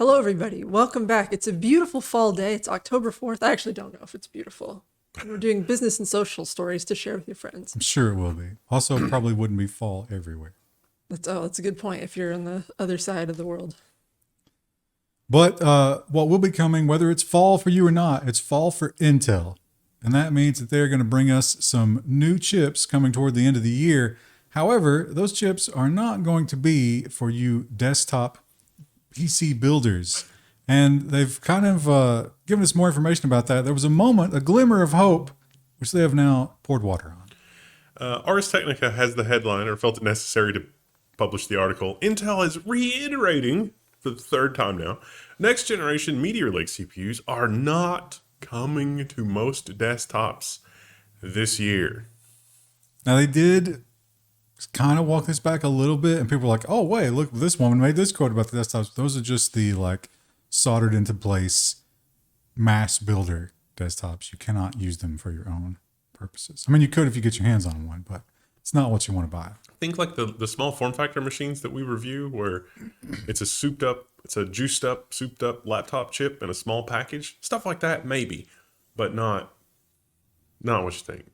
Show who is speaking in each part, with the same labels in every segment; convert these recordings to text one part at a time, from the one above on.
Speaker 1: Hello, everybody. Welcome back. It's a beautiful fall day. It's October 4th. I actually don't know if it's beautiful. And we're doing business and social stories to share with your friends.
Speaker 2: I'm sure it will be. Also, it probably wouldn't be fall everywhere.
Speaker 1: That's a good point if you're on the other side of the world.
Speaker 2: But what will be coming, whether it's fall for you or not, it's fall for Intel. And that means that they're going to bring us some new chips coming toward the end of the year. However, those chips are not going to be for you desktop PC builders. And they've kind of given us more information about that. There was a moment, a glimmer of hope, which they have now poured water on.
Speaker 3: Ars Technica has the headline, or felt it necessary to publish the article. Intel is reiterating, for the third time now, next generation Meteor Lake CPUs are not coming to most desktops this year.
Speaker 2: Now, they did kind of walk this back a little bit, and people were like, oh, wait, look, this woman made this quote about the desktops. Those are just the soldered into place mass builder desktops. You cannot use them for your own purposes. I mean, you could if you get your hands on one, but it's not what you want to buy.
Speaker 3: Think like the small form factor machines that we review, where it's a juiced up, souped up laptop chip in a small package. Stuff like that, maybe, but not what you think.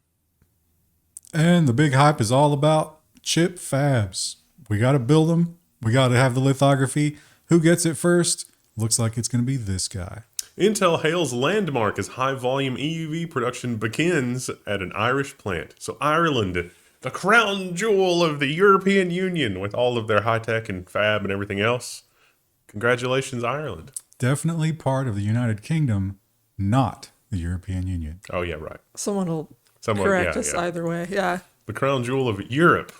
Speaker 2: And the big hype is all about chip fabs. We got to build them. We got to have the lithography. Who gets it first? Looks like it's going to be this guy.
Speaker 3: Intel hails landmark as high-volume EUV production begins at an Irish plant. So Ireland, the crown jewel of the European Union, with all of their high-tech and fab and everything else. Congratulations, Ireland.
Speaker 2: Definitely part of the United Kingdom, not the European Union.
Speaker 3: Oh, yeah, right.
Speaker 1: Someone will correct us either way. Yeah.
Speaker 3: The crown jewel of Europe,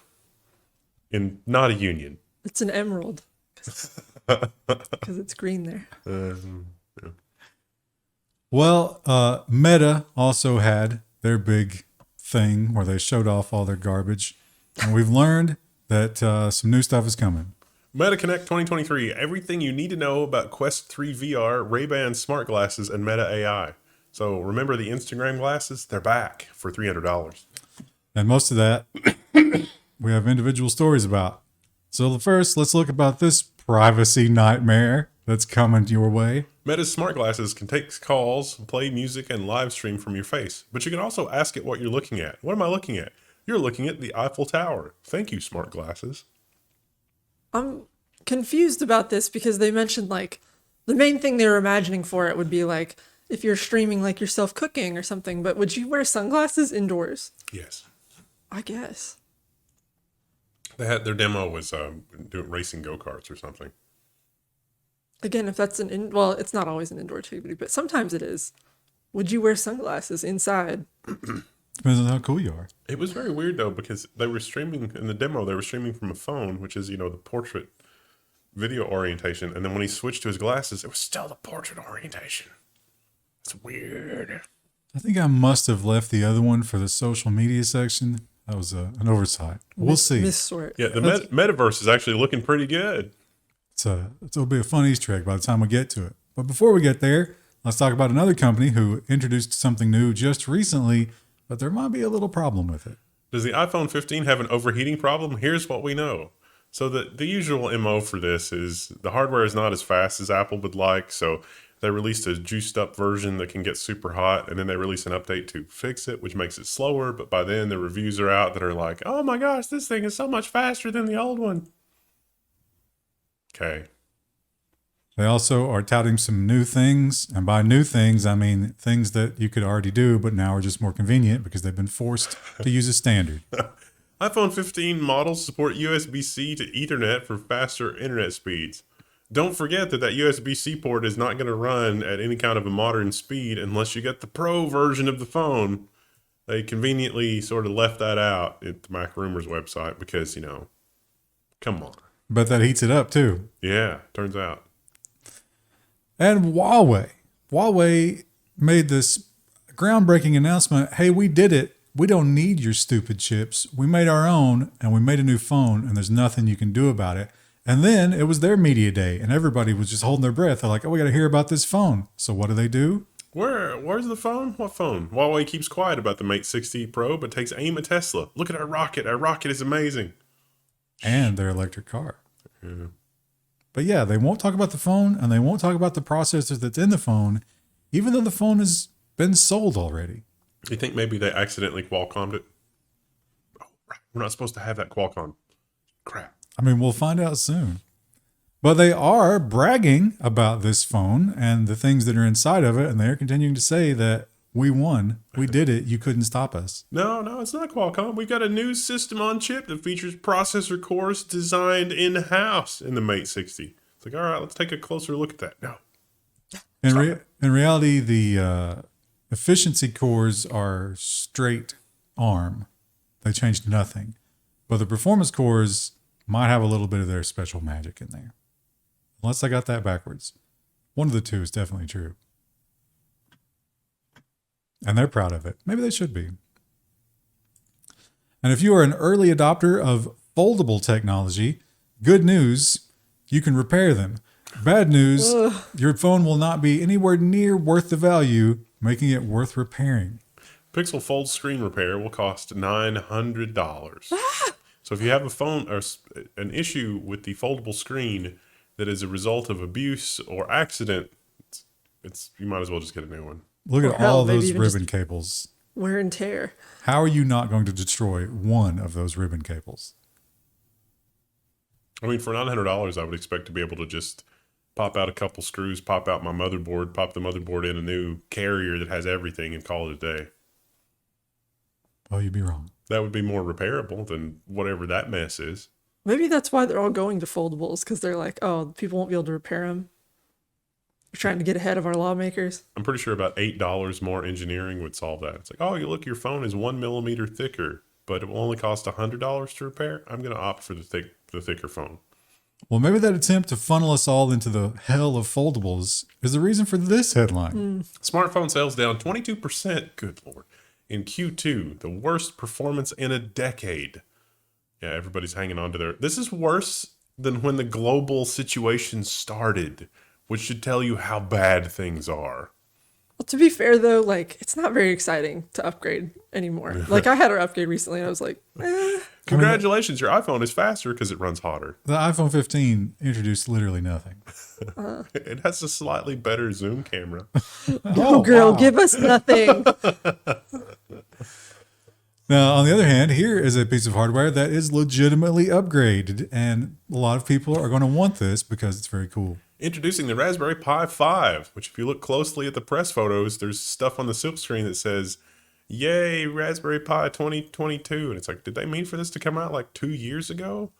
Speaker 3: in not a union.
Speaker 1: It's an emerald because it's green there.
Speaker 3: Yeah.
Speaker 2: Well, Meta also had their big thing where they showed off all their garbage. And we've learned that some new stuff is coming.
Speaker 3: Meta Connect 2023. Everything you need to know about Quest 3 VR, Ray-Ban smart glasses, and Meta AI. So remember the Instagram glasses? They're back for $300.
Speaker 2: And most of that we have individual stories about. So first, let's look about this privacy nightmare that's coming your way.
Speaker 3: Meta's smart glasses can take calls, play music, and live stream from your face. But you can also ask it what you're looking at. What am I looking at? You're looking at the Eiffel Tower. Thank you, smart glasses.
Speaker 1: I'm confused about this because they mentioned the main thing they were imagining for it would be if you're streaming yourself cooking or something, but would you wear sunglasses indoors?
Speaker 3: Yes.
Speaker 1: I guess.
Speaker 3: They had their demo was doing racing go-karts or something.
Speaker 1: Again, if that's it's not always an indoor activity, but sometimes it is. Would you wear sunglasses inside?
Speaker 2: Depends on how cool you are.
Speaker 3: It was very weird though, because they were streaming in the demo. They were streaming from a phone, which is, the portrait video orientation. And then when he switched to his glasses, it was still the portrait orientation. It's weird.
Speaker 2: I think I must have left the other one for the social media section. That was an oversight. We'll see.
Speaker 1: Missort.
Speaker 3: Yeah, the metaverse is actually looking pretty good.
Speaker 2: It'll be a fun Easter egg by the time we get to it. But before we get there, let's talk about another company who introduced something new just recently, but there might be a little problem with it.
Speaker 3: Does the iPhone 15 have an overheating problem? Here's what we know. So the usual MO for this is the hardware is not as fast as Apple would like, so they released a juiced up version that can get super hot, and then they release an update to fix it, which makes it slower, but by then the reviews are out that are like, oh my gosh, this thing is so much faster than the old one. Okay.
Speaker 2: They also are touting some new things, and by new things, I mean things that you could already do, but now are just more convenient because they've been forced to use a standard.
Speaker 3: iPhone 15 models support USB-C to Ethernet for faster internet speeds. Don't forget that USB-C port is not going to run at any kind of a modern speed unless you get the Pro version of the phone. They conveniently sort of left that out at the Mac Rumors website because, come on.
Speaker 2: But that heats it up too.
Speaker 3: Yeah, turns out.
Speaker 2: And Huawei made this groundbreaking announcement. Hey, we did it. We don't need your stupid chips. We made our own and we made a new phone and there's nothing you can do about it. And then it was their media day and everybody was just holding their breath. They're like, oh, we got to hear about this phone. So what do?
Speaker 3: Where's the phone? What phone? Huawei keeps quiet about the Mate 60 Pro, but takes aim at Tesla. Look at our rocket. Our rocket is amazing.
Speaker 2: And their electric car.
Speaker 3: Yeah.
Speaker 2: But yeah, they won't talk about the phone and they won't talk about the processor that's in the phone, even though the phone has been sold already.
Speaker 3: You think maybe they accidentally Qualcommed it? Oh, right. We're not supposed to have that Qualcomm. Crap.
Speaker 2: I mean, we'll find out soon. But they are bragging about this phone and the things that are inside of it, and they're continuing to say that we won, we did it, you couldn't stop us.
Speaker 3: No, it's not Qualcomm. We've got a new system on chip that features processor cores designed in-house in the Mate 60. It's like, all right, let's take a closer look at that. No.
Speaker 2: In reality, the efficiency cores are straight ARM. They changed nothing. But the performance cores might have a little bit of their special magic in there. Unless I got that backwards. One of the two is definitely true. And they're proud of it. Maybe they should be. And if you are an early adopter of foldable technology, good news, you can repair them. Bad news, your phone will not be anywhere near worth the value, making it worth repairing.
Speaker 3: Pixel Fold screen repair will cost $900. So if you have a phone or an issue with the foldable screen that is a result of abuse or accident, it's you might as well just get a new one.
Speaker 2: Look
Speaker 1: Or
Speaker 2: at
Speaker 1: hell,
Speaker 2: all
Speaker 1: maybe
Speaker 2: those
Speaker 1: even
Speaker 2: ribbon
Speaker 1: just-
Speaker 2: cables.
Speaker 1: Wear and tear.
Speaker 2: How are you not going to destroy one of those ribbon cables?
Speaker 3: I mean, for $900, I would expect to be able to just pop out a couple screws, pop out my motherboard, pop the motherboard in a new carrier that has everything, and call it a day.
Speaker 2: Oh, you'd be wrong.
Speaker 3: That would be more repairable than whatever that mess is.
Speaker 1: Maybe that's why they're all going to foldables, because they're like, oh, people won't be able to repair them. We're trying to get ahead of our lawmakers.
Speaker 3: I'm pretty sure about $8 more engineering would solve that. It's like, oh, you look, your phone is 1 millimeter thicker, but it will only cost $100 to repair. I'm going to opt for the thicker phone.
Speaker 2: Well, maybe that attempt to funnel us all into the hell of foldables is the reason for this headline.
Speaker 3: Smartphone sales down 22%. Good Lord. In Q2, the worst performance in a decade. Yeah, everybody's hanging on to their... This is worse than when the global situation started, which should tell you how bad things are.
Speaker 1: Well, to be fair, though, like, it's not very exciting to upgrade anymore. Like, I had an upgrade recently, and I was like,
Speaker 3: Congratulations, your iPhone is faster because it runs hotter.
Speaker 2: The iPhone 15 introduced literally nothing.
Speaker 3: It has a slightly better zoom camera.
Speaker 1: oh, girl, give us nothing.
Speaker 2: Now, on the other hand, here is a piece of hardware that is legitimately upgraded, and a lot of people are going to want this because it's very cool.
Speaker 3: Introducing the Raspberry Pi 5, which if you look closely at the press photos, there's stuff on the silk screen that says, yay, Raspberry Pi 2022. And it's like, did they mean for this to come out like 2 years ago?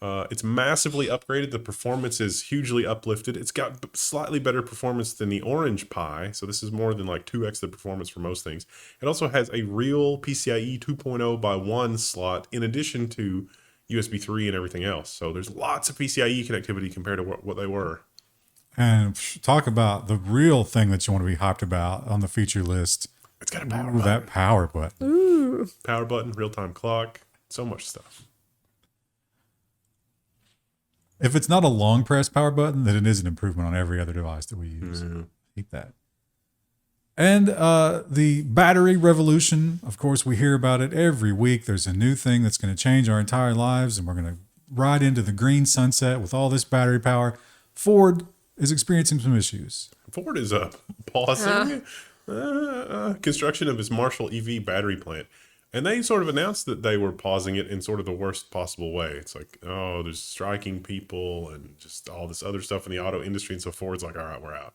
Speaker 3: It's massively upgraded. The performance is hugely uplifted. It's got slightly better performance than the Orange Pi. So this is more than like 2x the performance for most things. It also has a real PCIe 2.0 by 1 slot in addition to USB 3 and everything else. So there's lots of PCIe connectivity compared to what they were.
Speaker 2: And talk about the real thing that you want to be hyped about on the feature list.
Speaker 3: It's got a power
Speaker 2: Ooh,
Speaker 3: button.
Speaker 2: that power button.
Speaker 1: Ooh.
Speaker 3: Power button, real-time clock, so much stuff.
Speaker 2: If it's not a long press power button, then it is an improvement on every other device that we use. Hate that. And the battery revolution, of course, we hear about it every week. There's a new thing that's going to change our entire lives, and we're going to ride into the green sunset with all this battery power. Ford is experiencing some issues.
Speaker 3: Ford is pausing construction of its Marshall EV battery plant. And they sort of announced that they were pausing it in sort of the worst possible way. It's like, oh, there's striking people and just all this other stuff in the auto industry. And so Ford's like, all right, we're out.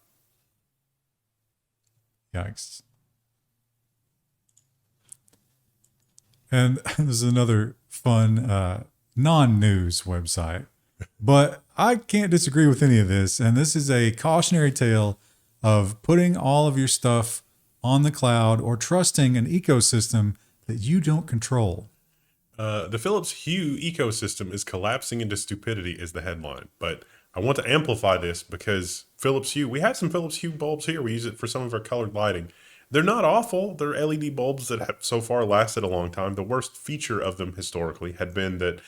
Speaker 2: Yikes. And this is another fun non-news website. But I can't disagree with any of this. And this is a cautionary tale of putting all of your stuff on the cloud or trusting an ecosystem that you don't control.
Speaker 3: The Philips Hue ecosystem is collapsing into stupidity is the headline. But I want to amplify this because Philips Hue, we have some Philips Hue bulbs here. We use it for some of our colored lighting. They're not awful. They're LED bulbs that have so far lasted a long time. The worst feature of them historically had been that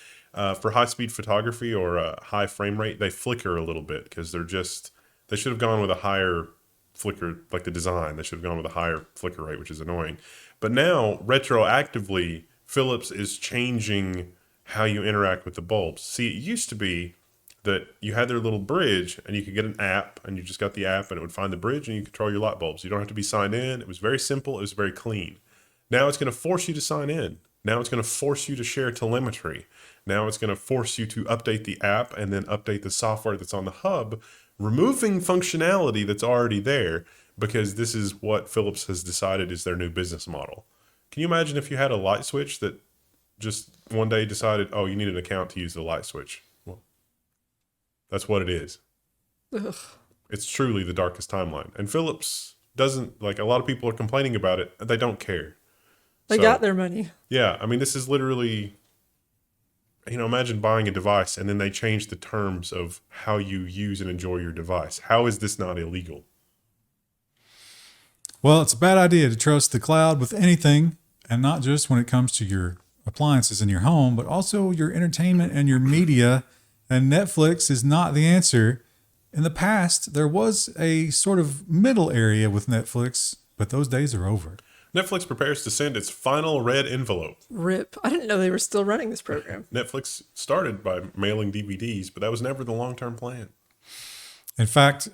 Speaker 3: for high-speed photography or a high frame rate, they flicker a little bit because they should have gone with a higher flicker, like the design. They should have gone with a higher flicker rate, which is annoying. But now, retroactively, Philips is changing how you interact with the bulbs. See, it used to be that you had their little bridge and you could get an app and you just got the app and it would find the bridge and you control your light bulbs. You don't have to be signed in. It was very simple. It was very clean. Now it's going to force you to sign in. Now it's going to force you to share telemetry. Now it's going to force you to update the app and then update the software that's on the hub, removing functionality that's already there because this is what Philips has decided is their new business model. Can you imagine if you had a light switch that just one day decided, oh, you need an account to use the light switch? Well, that's what it is.
Speaker 1: Ugh.
Speaker 3: It's truly the darkest timeline. And Philips doesn't, like, a lot of people are complaining about it. They don't care.
Speaker 1: They got their money.
Speaker 3: Yeah. I mean, this is literally, imagine buying a device and then they change the terms of how you use and enjoy your device. How is this not illegal?
Speaker 2: Well, it's a bad idea to trust the cloud with anything, and not just when it comes to your appliances in your home, but also your entertainment and your media. And Netflix is not the answer. In the past, there was a sort of middle area with Netflix, but those days are over.
Speaker 3: Netflix prepares to send its final red envelope.
Speaker 1: RIP. I didn't know they were still running this program.
Speaker 3: Netflix started by mailing DVDs, but that was never the long-term plan.
Speaker 2: In fact,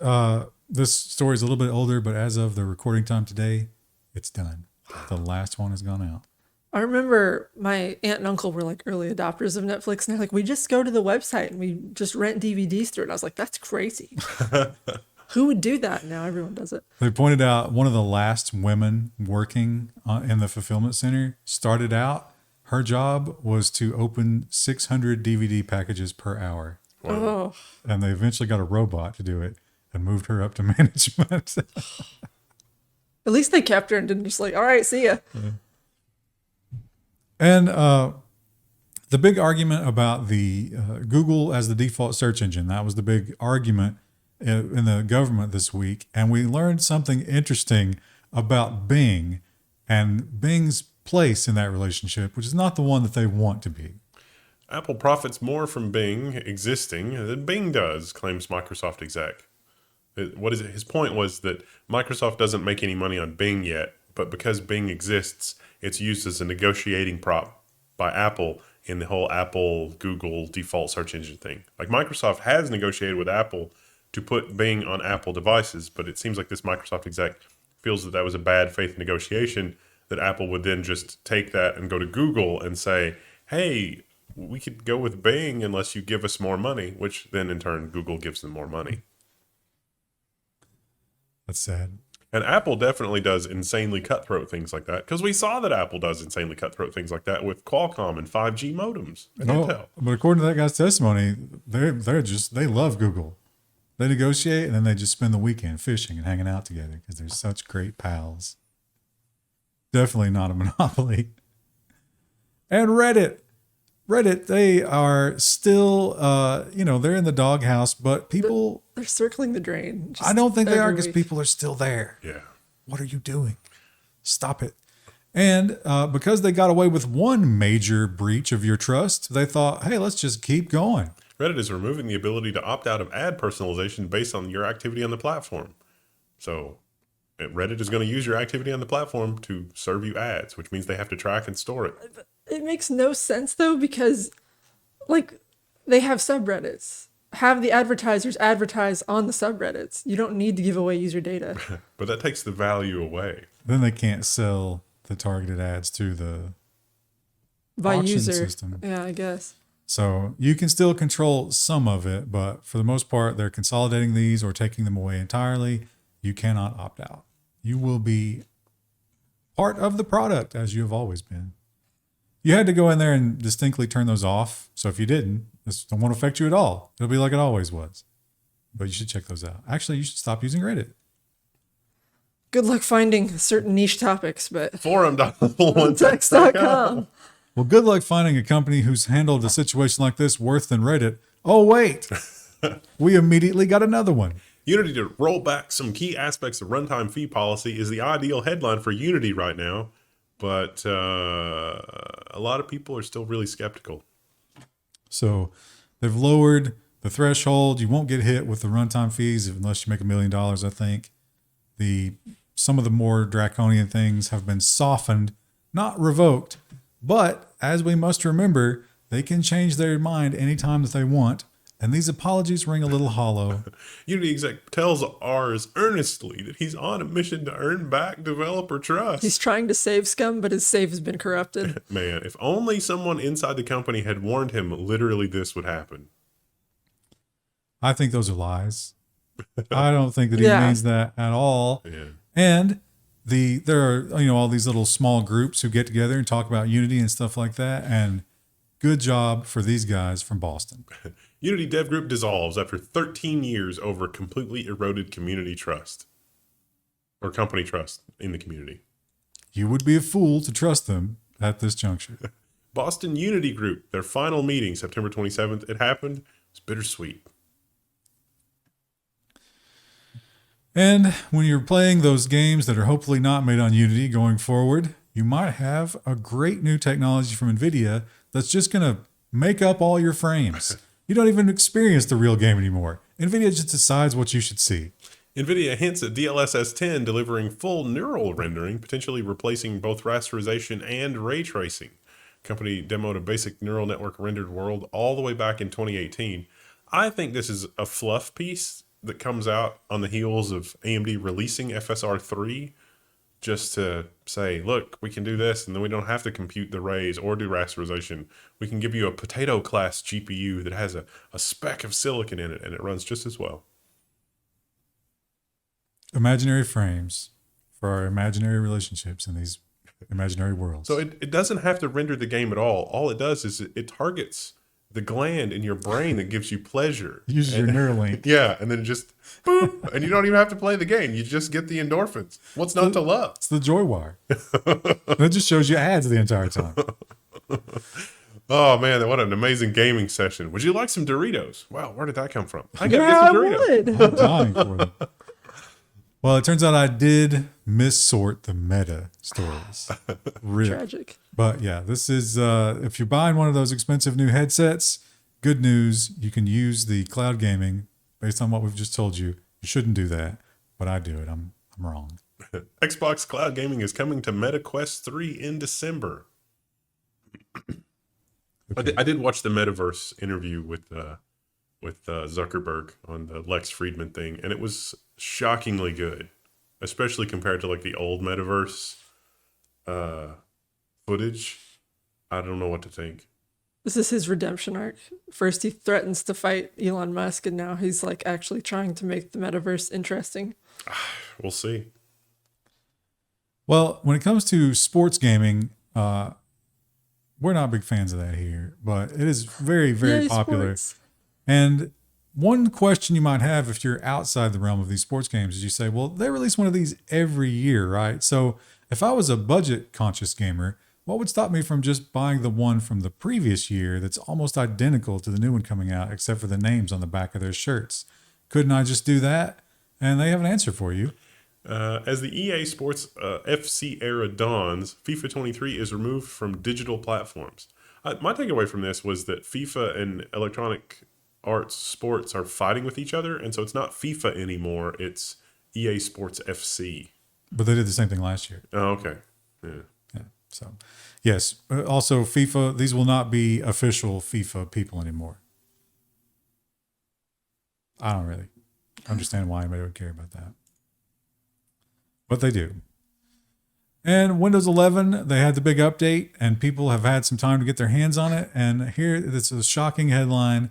Speaker 2: this story is a little bit older, but as of the recording time today, it's done. The last one has gone out.
Speaker 1: I remember my aunt and uncle were like early adopters of Netflix, and they're like, we just go to the website and we just rent DVDs through it. And I was like, that's crazy. Who would do that? Now everyone does it.
Speaker 2: They pointed out one of the last women working in the fulfillment center started out, her job was to open 600 DVD packages per hour.
Speaker 3: Wow.
Speaker 1: Oh,
Speaker 2: And they eventually got a robot to do it and moved her up to management.
Speaker 1: at least they kept her and didn't just like, all right, see ya.
Speaker 2: And the big argument about the Google as the default search engine, that was the big argument in the government this week. And we learned something interesting about Bing and Bing's place in that relationship, which is not the one that they want to be.
Speaker 3: Apple profits more from Bing existing than Bing does, claims Microsoft exec. His point was that Microsoft doesn't make any money on Bing yet, but because Bing exists, it's used as a negotiating prop by Apple in the whole Apple Google default search engine thing. Like, Microsoft has negotiated with Apple to put Bing on Apple devices, but it seems like this Microsoft exec feels that was a bad faith negotiation, that Apple would then just take that and go to Google and say, hey, we could go with Bing unless you give us more money, which then in turn Google gives them more money.
Speaker 2: That's sad.
Speaker 3: And Apple definitely does insanely cutthroat things like that, because we saw that Apple does insanely cutthroat things like that with Qualcomm and 5G modems and Intel.
Speaker 2: But according to that guy's testimony, they love Google. They negotiate and then they just spend the weekend fishing and hanging out together because they're such great pals. Definitely not a monopoly. And Reddit, they are still, they're in the doghouse, but people...
Speaker 1: They're circling the drain.
Speaker 2: I don't think they are,
Speaker 1: every
Speaker 2: because
Speaker 1: week.
Speaker 2: people are still there.
Speaker 3: Yeah.
Speaker 2: What are you doing? Stop it. And because they got away with one major breach of your trust, they thought, hey, let's just keep going.
Speaker 3: Reddit is removing the ability to opt out of ad personalization based on your activity on the platform. So Reddit is going to use your activity on the platform to serve you ads, which means they have to track and store it.
Speaker 1: It makes no sense though, because like they have subreddits. Have the advertisers advertise on the subreddits. You don't need to give away user data.
Speaker 3: But that takes the value away.
Speaker 2: Then they can't sell the targeted ads to the
Speaker 1: By
Speaker 2: auction
Speaker 1: user.
Speaker 2: system.
Speaker 1: Yeah, I guess.
Speaker 2: So you can still control some of it, but for the most part, they're consolidating these or taking them away entirely. You cannot opt out. You will be part of the product as you have always been. You had to go in there and distinctly turn those off. So if you didn't, this won't affect you at all. It'll be like it always was. But you should check those out. Actually, you should stop using Reddit.
Speaker 1: Good luck finding certain niche topics, but
Speaker 3: forum.level1text.com.
Speaker 2: Well, good luck finding a company who's handled a situation like this worse than Reddit. Oh, wait. We immediately got another one.
Speaker 3: Unity to roll back some key aspects of runtime fee policy is the ideal headline for Unity right now, but a lot of people are still really skeptical.
Speaker 2: So they've lowered the threshold. You won't get hit with the runtime fees unless you make $1 million, I think. Some of the more draconian things have been softened, not revoked. But as we must remember, they can change their mind anytime that they want. and these apologies ring a little hollow.
Speaker 3: Unity exec tells ours earnestly that he's on a mission to earn back developer trust.
Speaker 1: He's trying to save scum, but his save has been corrupted.
Speaker 3: Man, if only someone inside the company had warned him literally this would happen.
Speaker 2: I think those are lies. I don't think that he
Speaker 1: Yeah.
Speaker 2: means that at all.
Speaker 3: Yeah.
Speaker 2: And there are, all these little small groups who get together and talk about Unity and stuff like that. And good job for these guys from Boston.
Speaker 3: Unity dev group dissolves after 13 years over completely eroded community trust. Or company trust in the community.
Speaker 2: You would be a fool to trust them at this juncture.
Speaker 3: Boston Unity Group, their final meeting, September 27th. It happened. It's bittersweet.
Speaker 2: And when you're playing those games that are hopefully not made on Unity going forward, you might have a great new technology from Nvidia that's just going to make up all your frames. You don't even experience the real game anymore. Nvidia just decides what you should see.
Speaker 3: Nvidia hints at DLSS 10 delivering full neural rendering, potentially replacing both rasterization and ray tracing. Company demoed a basic neural network rendered world all the way back in 2018. I think this is a fluff piece that comes out on the heels of AMD releasing FSR 3 just to say, look, we can do this, and then we don't have to compute the rays or do rasterization. We can give you a potato class GPU that has a speck of silicon in it, and it runs just as well.
Speaker 2: Imaginary frames for our imaginary relationships in these imaginary worlds.
Speaker 3: So it doesn't have to render the game at all. All it does is it targets the gland in your brain that gives you pleasure.
Speaker 2: Uses your Neuralink.
Speaker 3: Yeah, and then just boop, and you don't even have to play the game. You just get the endorphins. What's not to love?
Speaker 2: It's the joy wire. That just shows you ads the entire time.
Speaker 3: Oh man, what an amazing gaming session. Would you like some Doritos? Wow, where did that come from? I gotta
Speaker 1: Yeah,
Speaker 3: get
Speaker 1: I
Speaker 3: some Doritos.
Speaker 1: would.
Speaker 2: I'm dying for them. Well, it turns out I did missort the meta stories. Rip.
Speaker 1: Tragic.
Speaker 2: But yeah, this is, if you're buying one of those expensive new headsets, good news. You can use the cloud gaming based on what we've just told you. You shouldn't do that, but I do it. I'm wrong.
Speaker 3: Xbox Cloud Gaming is coming to Meta Quest 3 in December.
Speaker 2: Okay.
Speaker 3: I did watch the Metaverse interview with Zuckerberg on the Lex Friedman thing, and it was shockingly good, especially compared to like the old Metaverse footage. I don't know what to think.
Speaker 1: This is his redemption arc. First, he threatens to fight Elon Musk, and now he's like actually trying to make the metaverse interesting.
Speaker 3: We'll see.
Speaker 2: Well, when it comes to sports gaming, we're not big fans of that here, but it is very, very
Speaker 1: Yay,
Speaker 2: popular.
Speaker 1: sports.
Speaker 2: And one question you might have if you're outside the realm of these sports games is you say, well, they release one of these every year, right? So if I was a budget conscious gamer, what would stop me from just buying the one from the previous year that's almost identical to the new one coming out, except for the names on the back of their shirts? Couldn't I just do that? And they have an answer for you.
Speaker 3: As the EA Sports FC era dawns, FIFA 23 is removed from digital platforms. My takeaway from this was that FIFA and Electronic Arts Sports are fighting with each other, and so it's not FIFA anymore, it's EA Sports FC.
Speaker 2: But they did the same thing last year.
Speaker 3: Oh, okay. Yeah.
Speaker 2: Yeah. So, yes. Also, FIFA, these will not be official FIFA people anymore. I don't really understand why anybody would care about that. But they do. And Windows 11, they had the big update, and people have had some time to get their hands on it. And here, it's a shocking headline.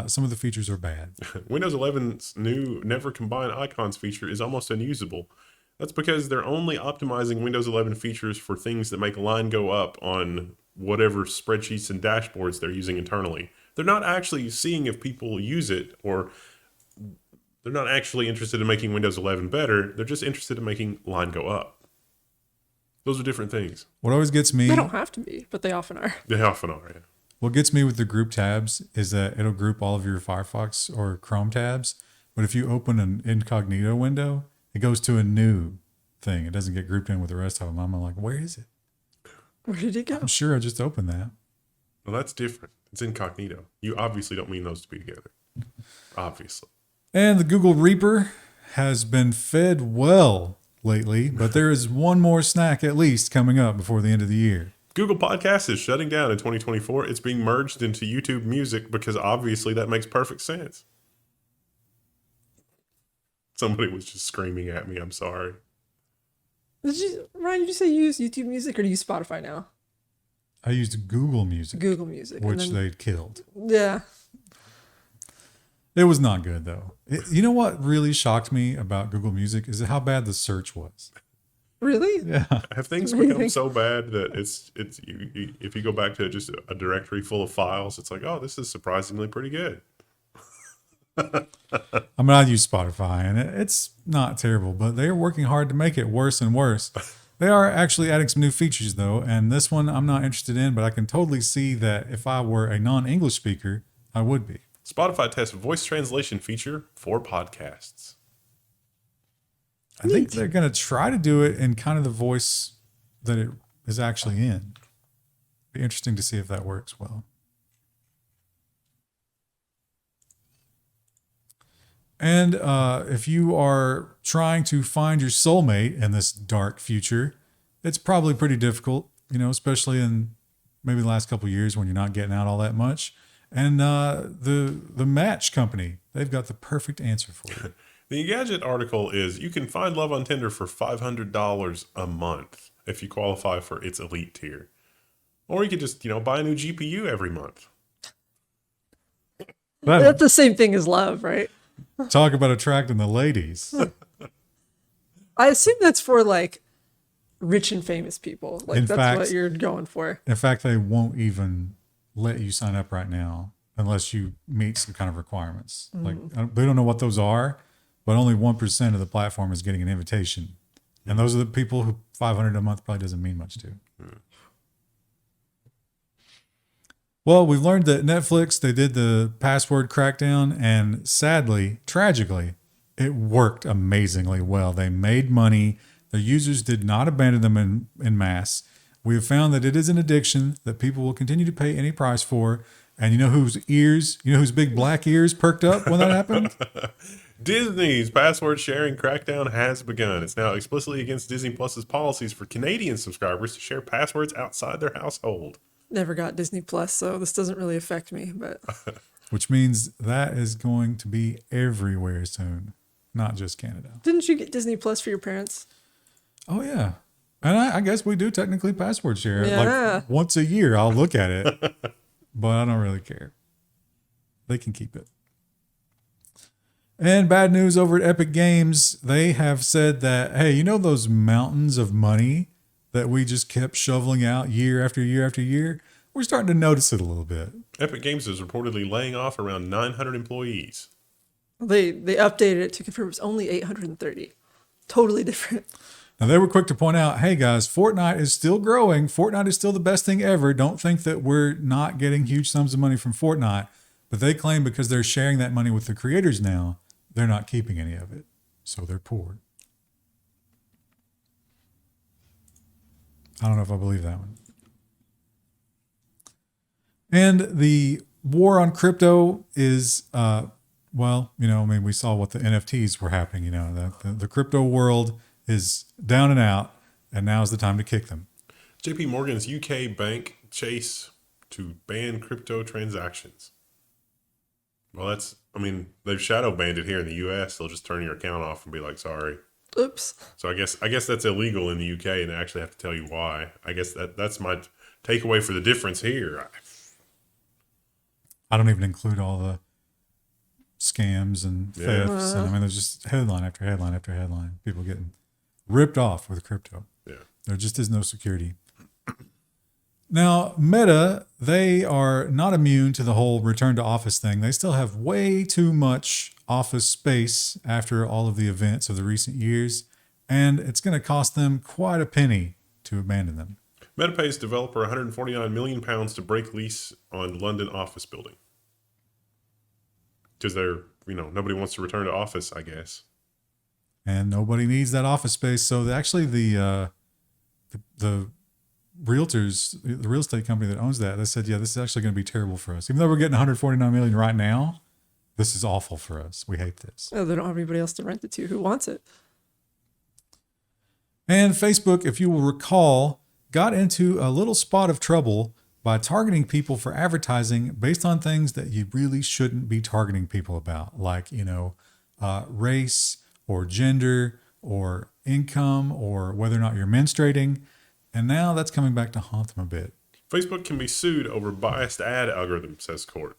Speaker 2: Some of the features are bad.
Speaker 3: Windows 11's new Never Combine Icons feature is almost unusable. That's because they're only optimizing Windows 11 features for things that make line go up on whatever spreadsheets and dashboards they're using internally. They're not actually seeing if people use it, or they're not actually interested in making Windows 11 better. They're just interested in making line go up. Those are different things.
Speaker 2: What always gets me...
Speaker 1: They don't have to be, but they often are.
Speaker 3: They often are, yeah.
Speaker 2: What gets me with the group tabs is that it'll group all of your Firefox or Chrome tabs. But if you open an incognito window, it goes to a new thing. It doesn't get grouped in with the rest of them. I'm like, where is it?
Speaker 1: Where did it go?
Speaker 2: I'm sure I just opened that.
Speaker 3: Well, that's different. It's incognito. You obviously don't mean those to be together. Obviously.
Speaker 2: And the Google Reaper has been fed well lately, but there is one more snack at least coming up before the end of the year.
Speaker 3: Google Podcasts is shutting down in 2024. It's being merged into YouTube Music because obviously that makes perfect sense. Somebody was just screaming at me. I'm sorry.
Speaker 1: Ryan, did you say you use YouTube Music or do you use Spotify now?
Speaker 2: I used Google Music.
Speaker 1: Google Music.
Speaker 2: Which they killed.
Speaker 1: Yeah.
Speaker 2: It was not good, though. You know what really shocked me about Google Music is how bad the search was.
Speaker 1: Really?
Speaker 2: Yeah.
Speaker 3: Have things become so bad that if you go back to just a directory full of files, it's like, oh, this is surprisingly pretty good.
Speaker 2: I mean, I use Spotify, and it's not terrible, but they're working hard to make it worse and worse. They are actually adding some new features, though, and this one I'm not interested in, but I can totally see that if I were a non-English speaker, I would be.
Speaker 3: Spotify tests voice translation feature for podcasts.
Speaker 2: I think they're going to try to do it in kind of the voice that it is actually in. Be interesting to see if that works well. And if you are trying to find your soulmate in this dark future, it's probably pretty difficult, especially in maybe the last couple of years when you're not getting out all that much. And the Match company, they've got the perfect answer for you.
Speaker 3: The Engadget article is you can find love on Tinder for $500 a month if you qualify for its elite tier. Or you could just, buy a new GPU every month.
Speaker 1: That's the same thing as love, right?
Speaker 2: Talk about attracting the ladies.
Speaker 1: I assume that's for like rich and famous people. Like that's what you're going for.
Speaker 2: In fact, they won't even let you sign up right now unless you meet some kind of requirements. Like they don't know what those are, but only 1% of the platform is getting an invitation. And those are the people who $500 a month probably doesn't mean much to. Well, we've learned that Netflix, they did the password crackdown, and sadly, tragically, it worked amazingly well. They made money. Their users did not abandon them in mass. We have found that it is an addiction that people will continue to pay any price for. And you know whose big black ears perked up when that happened?
Speaker 3: Disney's password sharing crackdown has begun. It's now explicitly against Disney Plus's policies for Canadian subscribers to share passwords outside their household.
Speaker 1: Never got Disney Plus, so this doesn't really affect me, but
Speaker 2: which means that is going to be everywhere soon, not just Canada.
Speaker 1: Didn't you get Disney Plus for your parents?
Speaker 2: Oh yeah. And I guess we do technically password share.
Speaker 1: Yeah.
Speaker 2: Like once a year I'll look at it, but I don't really care. They can keep it. And bad news over at Epic Games. They have said that, hey, those mountains of money that we just kept shoveling out year after year after year? We're starting to notice it a little bit.
Speaker 3: Epic Games is reportedly laying off around 900 employees.
Speaker 1: They updated it to confirm it's only 830. Totally different.
Speaker 2: Now, they were quick to point out, hey, guys, Fortnite is still growing. Fortnite is still the best thing ever. Don't think that we're not getting huge sums of money from Fortnite. But they claim because they're sharing that money with the creators now, they're not keeping any of it. So they're poor. I don't know if I believe that one. And the war on crypto is, we saw what the NFTs were happening. The crypto world is down and out, and now's the time to kick them.
Speaker 3: JPMorgan's UK bank chase to ban crypto transactions. Well, they've shadow banned it here in the US. They'll just turn your account off and be like, sorry.
Speaker 1: Oops.
Speaker 3: So I guess that's illegal in the UK, and I actually have to tell you why. I guess that's my takeaway for the difference here.
Speaker 2: I don't even include all the scams and thefts. And there's just headline after headline after headline. People getting ripped off with crypto.
Speaker 3: Yeah.
Speaker 2: There just is no security. Now, Meta, they are not immune to the whole return to office thing. They still have way too much office space after all of the events of the recent years, and it's going to cost them quite a penny to abandon them.
Speaker 3: Meta pays developer £149 million to break lease on London office building. Because nobody wants to return to office, I guess.
Speaker 2: And nobody needs that office space. So actually the realtors, the real estate company that owns that, they said, yeah, this is actually going to be terrible for us. Even though we're getting $149 million right now, this is awful for us. We hate this.
Speaker 1: Oh, they don't have anybody else to rent it to who wants it.
Speaker 2: And Facebook, if you will recall, got into a little spot of trouble by targeting people for advertising based on things that you really shouldn't be targeting people about, like, race or gender or income or whether or not you're menstruating. And now that's coming back to haunt them a bit.
Speaker 3: Facebook can be sued over biased ad algorithms, says court.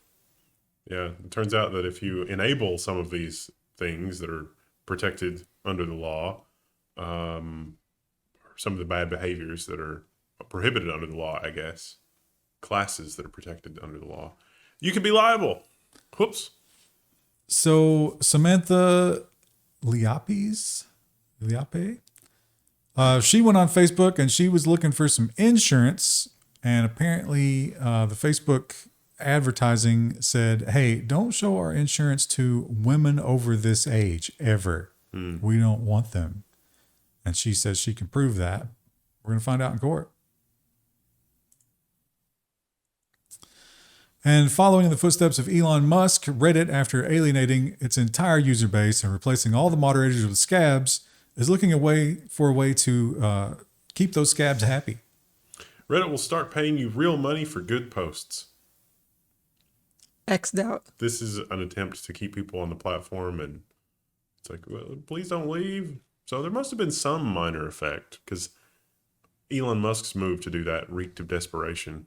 Speaker 3: Yeah, it turns out that if you enable some of these things that are protected under the law, some of the bad behaviors that are prohibited under the law, I guess, classes that are protected under the law, you can be liable. Whoops.
Speaker 2: So Samantha Liape, she went on Facebook and she was looking for some insurance. And apparently the Facebook advertising said, hey, don't show our insurance to women over this age ever. We don't want them. And she says she can prove that. We're going to find out in court. And following in the footsteps of Elon Musk, Reddit, after alienating its entire user base and replacing all the moderators with scabs, is looking for a way to keep those scabs happy.
Speaker 3: Reddit will start paying you real money for good posts.
Speaker 1: X'd out.
Speaker 3: This is an attempt to keep people on the platform, and it's like, well, please don't leave. So there must have been some minor effect, because Elon Musk's move to do that reeked of desperation.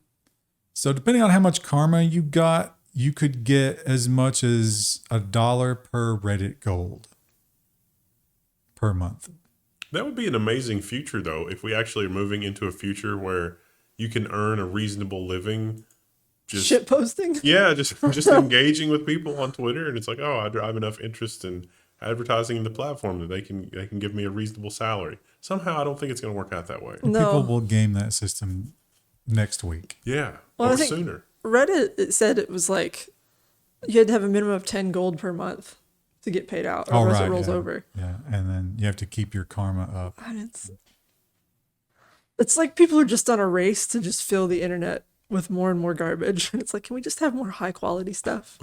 Speaker 2: So depending on how much karma you got, you could get as much as $1 per Reddit gold per month.
Speaker 3: That would be an amazing future, though, if we actually are moving into a future where you can earn a reasonable living. Just
Speaker 1: shit posting.
Speaker 3: Yeah, just engaging with people on Twitter, and it's like, oh, I have enough interest in advertising in the platform that they can give me a reasonable salary. Somehow, I don't think it's going to work out that way.
Speaker 1: No.
Speaker 2: People will game that system next week.
Speaker 3: Yeah,
Speaker 1: well,
Speaker 3: or
Speaker 1: I think
Speaker 3: sooner.
Speaker 1: Reddit, it said it was like you had to have a minimum of 10 gold per month to get paid out, or else it rolls over.
Speaker 2: Yeah, and then you have to keep your karma up.
Speaker 1: And it's like people are just on a race to just fill the internet with more and more garbage. And it's like, can we just have more high quality stuff?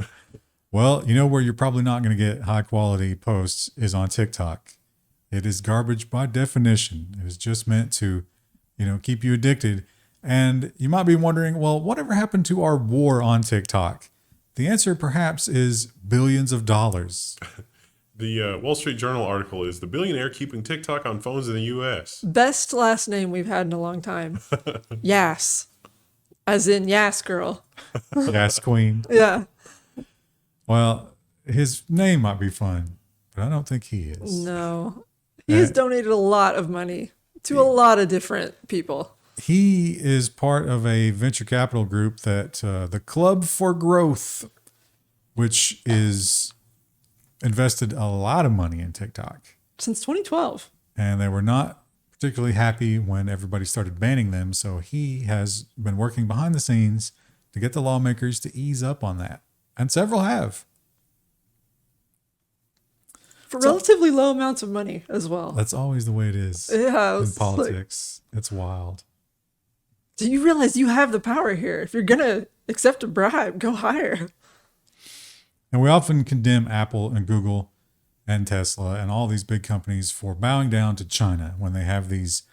Speaker 2: Well, where you're probably not going to get high quality posts is on TikTok. It is garbage by definition. It is just meant to, keep you addicted. And you might be wondering, well, whatever happened to our war on TikTok? The answer perhaps is billions of dollars.
Speaker 3: The Wall Street Journal article is the billionaire keeping TikTok on phones in the U.S.
Speaker 1: Best last name we've had in a long time. Yas. As in Yas girl.
Speaker 2: Yas queen.
Speaker 1: Yeah.
Speaker 2: Well, his name might be fun, but I don't think he is.
Speaker 1: No. He has donated a lot of money to a lot of different people.
Speaker 2: He is part of a venture capital group that the Club for Growth, which is invested a lot of money in TikTok.
Speaker 1: Since 2012.
Speaker 2: And they were not particularly happy when everybody started banning them. So he has been working behind the scenes to get the lawmakers to ease up on that. And several have.
Speaker 1: For relatively low amounts of money as well.
Speaker 2: That's always the way it is in politics. It's wild.
Speaker 1: Do you realize you have the power here? If you're going to accept a bribe, go higher.
Speaker 2: And we often condemn Apple and Google and Tesla and all these big companies for bowing down to China when they have these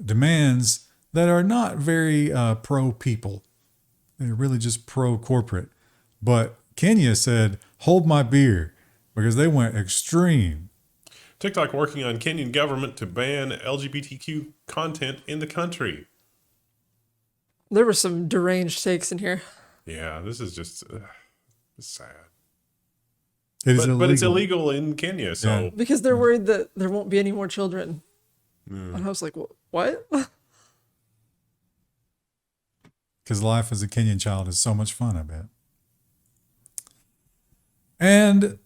Speaker 2: demands that are not very pro-people. They're really just pro-corporate. But Kenya said, hold my beer, because they went extreme.
Speaker 3: TikTok working on Kenyan government to ban LGBTQ content in the country.
Speaker 1: There were some deranged takes in here.
Speaker 3: Yeah, this is just sad.
Speaker 2: It is illegal.
Speaker 3: But it's illegal in Kenya, so...
Speaker 1: Yeah. Because they're worried that there won't be any more children. And I was like, what?
Speaker 2: Because life as a Kenyan child is so much fun, I bet. And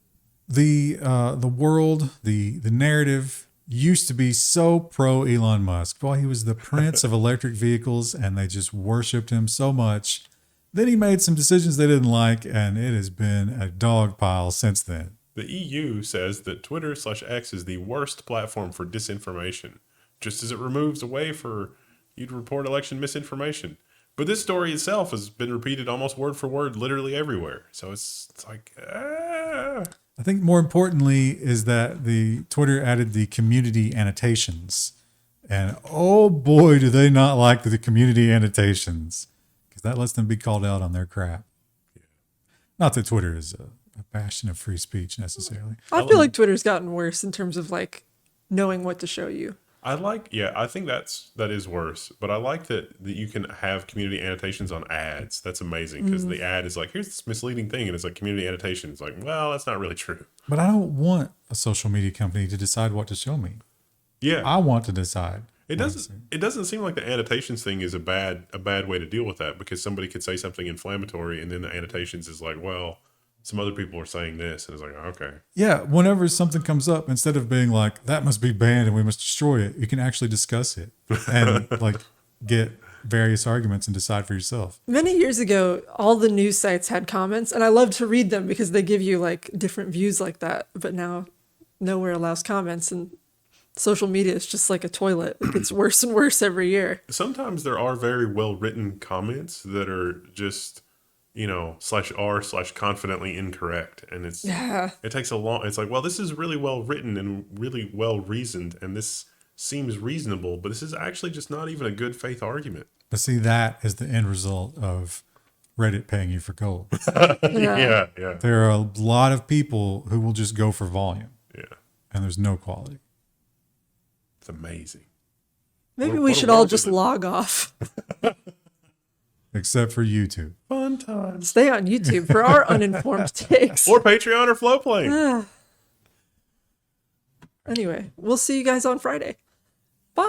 Speaker 2: the world, the narrative used to be so pro Elon Musk. Boy, he was the prince of electric vehicles, and they just worshipped him so much. Then he made some decisions they didn't like, and it has been a dog pile since then.
Speaker 3: The EU says that Twitter/X is the worst platform for disinformation, just as it removes a way for you to report election misinformation. But this story itself has been repeated almost word for word, literally everywhere. So it's like,
Speaker 2: I think more importantly is that the Twitter added the community annotations. And oh boy, do they not like the community annotations, because that lets them be called out on their crap. Not that Twitter is a bastion of free speech necessarily.
Speaker 1: I feel like Twitter's gotten worse in terms of like knowing what to show you.
Speaker 3: I think that is worse, but I like that you can have community annotations on ads. That's amazing because the ad is like, here's this misleading thing, and it's like community annotation. It's like, well, that's not really true.
Speaker 2: But I don't want a social media company to decide what to show me.
Speaker 3: Yeah,
Speaker 2: I want to decide.
Speaker 3: it doesn't seem like the annotations thing is a bad way to deal with that, because somebody could say something inflammatory, and then the annotations is like, well, some other people are saying this, and it's like, okay.
Speaker 2: Yeah, whenever something comes up, instead of being like, that must be banned and we must destroy it, you can actually discuss it and like get various arguments and decide for yourself.
Speaker 1: Many years ago, all the news sites had comments, and I love to read them because they give you like different views like that. But now nowhere allows comments, and social media is just like a toilet. It gets worse and worse every year.
Speaker 3: Sometimes there are very well written comments that are just, /r/confidently incorrect, and it takes a long. It's like, well, this is really well written and really well reasoned, and this seems reasonable, but this is actually just not even a good faith argument.
Speaker 2: But see, that is the end result of Reddit paying you for gold.
Speaker 3: Yeah.
Speaker 2: There are a lot of people who will just go for volume.
Speaker 3: Yeah.
Speaker 2: And there's no quality.
Speaker 3: It's amazing.
Speaker 1: Maybe we should all just log off.
Speaker 2: Except for YouTube.
Speaker 3: Fun times.
Speaker 1: Stay on YouTube for our uninformed takes.
Speaker 3: Or Patreon or Flowplane.
Speaker 1: Anyway, we'll see you guys on Friday. Bye.